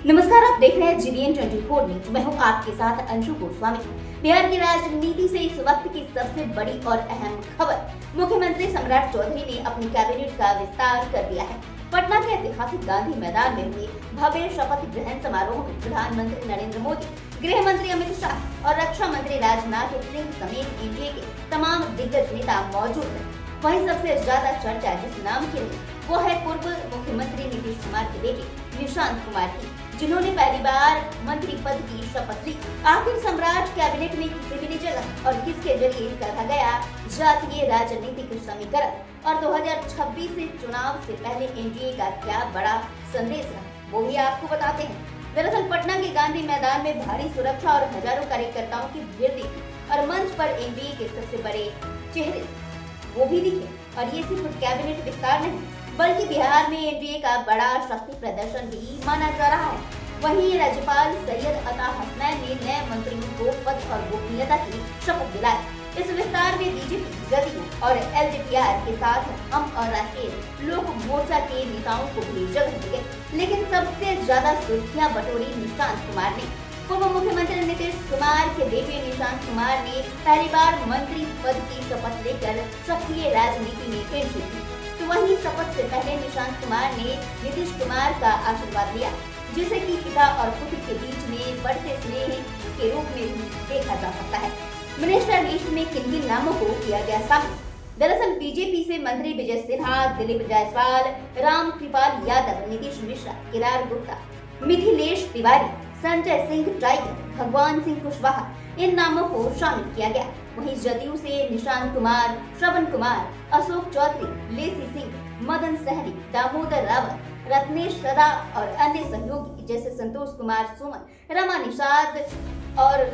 नमस्कार, आप देख रहे हैं जीबीएन 24 न्यूज। मैं हूं आपके साथ अंशु गोस्वामी। बिहार की राजनीति से इस वक्त की सबसे बड़ी और अहम खबर, मुख्यमंत्री सम्राट चौधरी ने अपनी कैबिनेट का विस्तार कर दिया है। पटना के ऐतिहासिक गांधी मैदान में हुए भव्य शपथ ग्रहण समारोह में प्रधानमंत्री नरेंद्र मोदी, गृह मंत्री अमित शाह और रक्षा मंत्री राजनाथ सिंह समेत एनडीए के तमाम दिग्गज नेता मौजूद हैं। वहीं सबसे ज्यादा चर्चा जिस नाम की रही वो है पूर्व मुख्यमंत्री नीतीश कुमार के बेटे निशांत कुमार की, जिन्होंने पहली बार मंत्री पद की शपथ ली। आखिर सम्राट कैबिनेट में किसे मिली जगह और किसके जरिए कहा गया जातीय राजनीतिक समीकरण और 2026 से चुनाव से पहले एनडीए का क्या बड़ा संदेश रहा, वो भी आपको बताते हैं। दरअसल पटना के गांधी मैदान में भारी सुरक्षा और हजारों कार्यकर्ताओं की भीड़ दिखी और मंच पर एनडीए के सबसे बड़े चेहरे वो भी दिखे। और ये सिर्फ कैबिनेट विस्तार नहीं बल्कि बिहार में एनडीए का बड़ा शक्ति प्रदर्शन भी माना जा रहा है। वहीं राज्यपाल सैयद अता हसनैन ने नए मंत्रियों को पद और गोपनीयता की शपथ दिलाई। इस विस्तार में बीजेपी, जदयू और एलजेपीआर के साथ हम और राष्ट्रीय लोक मोर्चा के नेताओं को भी जगह दी गई। लेकिन सबसे ज्यादा सुर्खियां बटोरी निशांत कुमार ने। पूर्व मुख्यमंत्री नीतीश कुमार के बेटे निशांत कुमार ने पहली बार मंत्री पद की शपथ लेकर सक्रिय राजनीति में एंट्री की। तो वहीं शपथ से पहले निशांत कुमार ने नीतीश कुमार का आशीर्वाद लिया, जिसे कि पिता और पुत्र के बीच में बढ़ते स्नेह के रूप में भी देखा जा सकता है। मिनिस्टर लिस्ट में किन किन नामों को किया गया शामिल? दरअसल बीजेपी से मंत्री विजय सिन्हा, दिलीप जायसवाल, राम कृपाल यादव, नीतीश मिश्रा, केदार गुप्ता, मिथिलेश तिवारी, संजय सिंह टाइगर, भगवान सिंह कुशवाहा, इन नामों को शामिल किया गया। वहीं जदयू से निशांत कुमार, श्रवण कुमार, अशोक चौधरी, लेसी सिंह, मदन सहनी, दामोदर रावत, रत्नेश सदा और अन्य सहयोगी जैसे संतोष कुमार सुमन, रमा निषाद और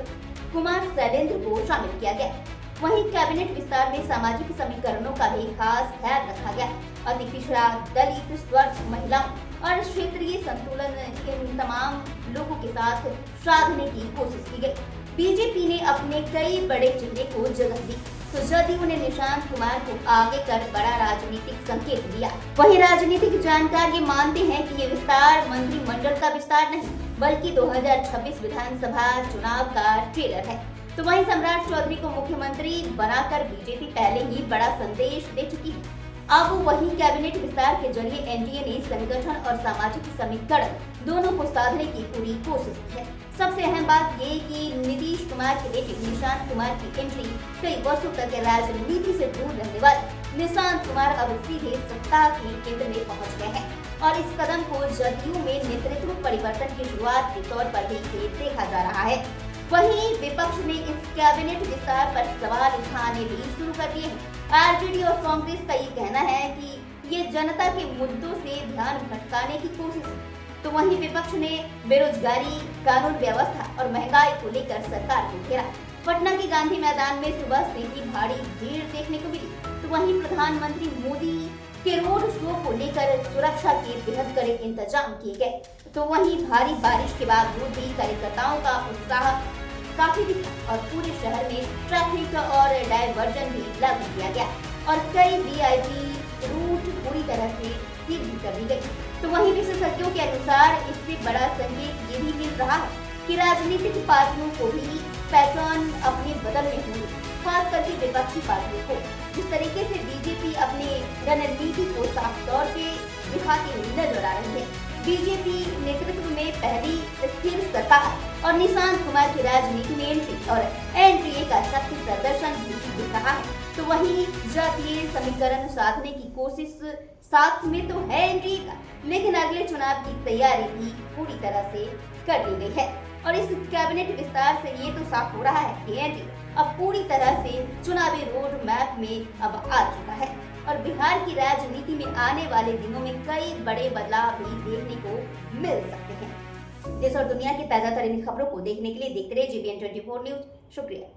कुमार शैलेंद्र को शामिल किया गया। वहीं कैबिनेट विस्तार में सामाजिक समीकरणों का भी खास ख्याल रखा गया। अति पिछड़ा, दलित, स्वस्थ महिलाओं और क्षेत्रीय संतुलन इन तमाम लोगों के साथ साधने की कोशिश की गई। बीजेपी ने अपने कई बड़े चेहरे को जगह दी, तो जदयू ने निशांत कुमार को आगे कर बड़ा राजनीतिक संकेत दिया। वहीं राजनीतिक जानकार ये मानते हैं कि ये विस्तार मंत्रिमंडल का विस्तार नहीं बल्कि 2026 विधानसभा चुनाव का ट्रेलर है। तो वहीं सम्राट चौधरी को मुख्यमंत्री बनाकर बीजेपी पहले ही बड़ा संदेश दे चुकी है। अब वही कैबिनेट विस्तार के जरिए एनडीए ने संगठन और सामाजिक समीकरण दोनों को साधने की पूरी कोशिश की है। सबसे अहम बात ये कि नीतीश कुमार के बेटे निशांत कुमार की एंट्री कई वर्षों तक राजनीति से दूर रहने वाले निशांत कुमार अब सीधे सत्ता के केंद्र में पहुंच गए हैं और इस कदम को जदयू में नेतृत्व परिवर्तन की शुरुआत के तौर पर भी देखा जा रहा है। वहीं विपक्ष ने इस कैबिनेट विस्तार पर सवाल उठाने भी शुरू कर दिए हैं। आरजेडी और कांग्रेस का ये कहना है कि ये जनता के मुद्दों से ध्यान भटकाने की कोशिश है। तो वहीं विपक्ष ने बेरोजगारी, कानून व्यवस्था और महंगाई को लेकर सरकार को घेरा। पटना के गांधी मैदान में सुबह से ही भारी भीड़ देखने को मिली। तो वहीं प्रधानमंत्री मोदी के रोड शो को लेकर सुरक्षा के बेहद कड़े इंतजाम किए गए। तो वहीं भारी बारिश के बावजूद भी कार्यकर्ताओं का उत्साह काफी दिखा और पूरे शहर में ट्रैफिक और डायवर्जन भी लागू किया गया और कई वीआईपी रूट पूरी तरह से सील भी कर दी गई। तो वहीं विशेषज्ञों के अनुसार इससे बड़ा संकेत ये भी मिल रहा है कि राजनीतिक पार्टियों को भी पहचान अपने बदलने होंगे, खास करके विपक्षी पार्टियों को। जिस तरीके से बीजेपी अपने रणनीति को साफ तौर पे दिखाती हुई नजर आ रही है। बीजेपी नेतृत्व में पहली स्थिर सरकार और निशांत कुमार की राजनीति में एंट्री और एनडीए का शक्ति प्रदर्शन भी दिख रहा है। तो वहीं जातीय समीकरण साधने की कोशिश साथ में तो है एनडीए का, लेकिन अगले चुनाव की तैयारी भी पूरी तरह से कर ली गई है। और इस कैबिनेट विस्तार से ये तो साफ हो रहा है कि एनडीए अब पूरी तरह से चुनावी रोड मैप में अब आ चुका है और बिहार की राजनीति में आने वाले दिनों में कई बड़े बदलाव भी देखने को मिल सकते हैं। देश और दुनिया की ताजा तरीन खबरों को देखने के लिए देखते रहिए जीबीएन 24 न्यूज। शुक्रिया।